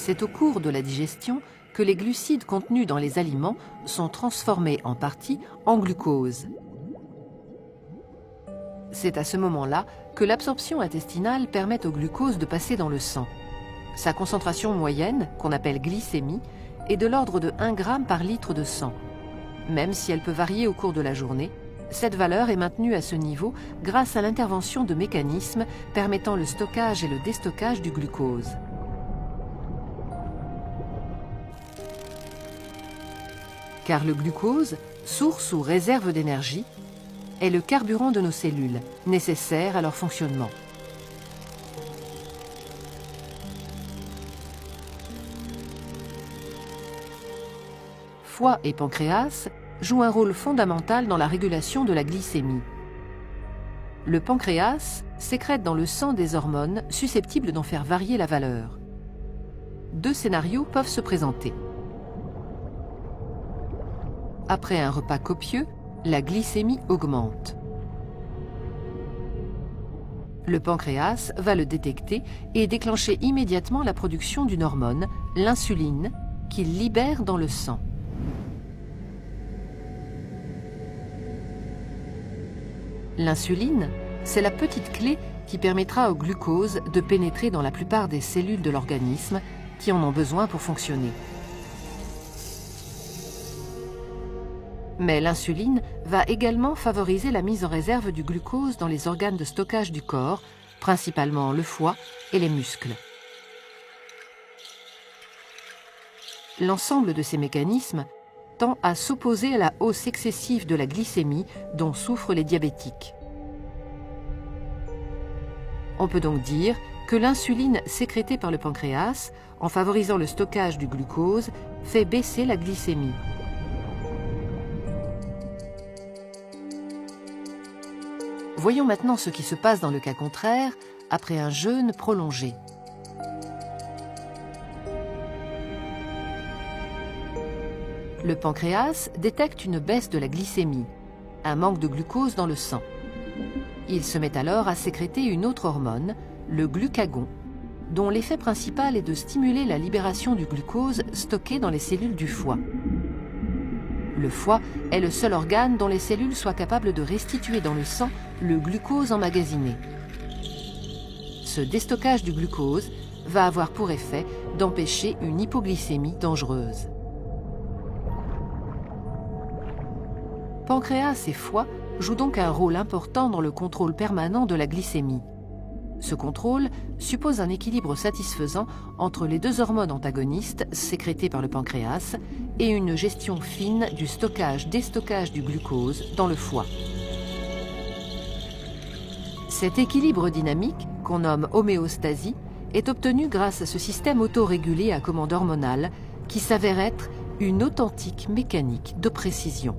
C'est au cours de la digestion que les glucides contenus dans les aliments sont transformés en partie en glucose. C'est à ce moment-là que l'absorption intestinale permet au glucose de passer dans le sang. Sa concentration moyenne, qu'on appelle glycémie, est de l'ordre de 1 g par litre de sang. Même si elle peut varier au cours de la journée, cette valeur est maintenue à ce niveau grâce à l'intervention de mécanismes permettant le stockage et le déstockage du glucose. Car le glucose, source ou réserve d'énergie, est le carburant de nos cellules, nécessaire à leur fonctionnement. Foie et pancréas jouent un rôle fondamental dans la régulation de la glycémie. Le pancréas sécrète dans le sang des hormones susceptibles d'en faire varier la valeur. 2 scénarios peuvent se présenter. Après un repas copieux, la glycémie augmente. Le pancréas va le détecter et déclencher immédiatement la production d'une hormone, l'insuline, qu'il libère dans le sang. L'insuline, c'est la petite clé qui permettra au glucose de pénétrer dans la plupart des cellules de l'organisme qui en ont besoin pour fonctionner. Mais l'insuline va également favoriser la mise en réserve du glucose dans les organes de stockage du corps, principalement le foie et les muscles. L'ensemble de ces mécanismes tend à s'opposer à la hausse excessive de la glycémie dont souffrent les diabétiques. On peut donc dire que l'insuline sécrétée par le pancréas, en favorisant le stockage du glucose, fait baisser la glycémie. Voyons maintenant ce qui se passe dans le cas contraire, après un jeûne prolongé. Le pancréas détecte une baisse de la glycémie, un manque de glucose dans le sang. Il se met alors à sécréter une autre hormone, le glucagon, dont l'effet principal est de stimuler la libération du glucose stocké dans les cellules du foie. Le foie est le seul organe dont les cellules soient capables de restituer dans le sang le glucose emmagasiné. Ce déstockage du glucose va avoir pour effet d'empêcher une hypoglycémie dangereuse. Pancréas et foie jouent donc un rôle important dans le contrôle permanent de la glycémie. Ce contrôle suppose un équilibre satisfaisant entre les 2 hormones antagonistes sécrétées par le pancréas et une gestion fine du stockage-déstockage du glucose dans le foie. Cet équilibre dynamique, qu'on nomme homéostasie, est obtenu grâce à ce système autorégulé à commande hormonale qui s'avère être une authentique mécanique de précision.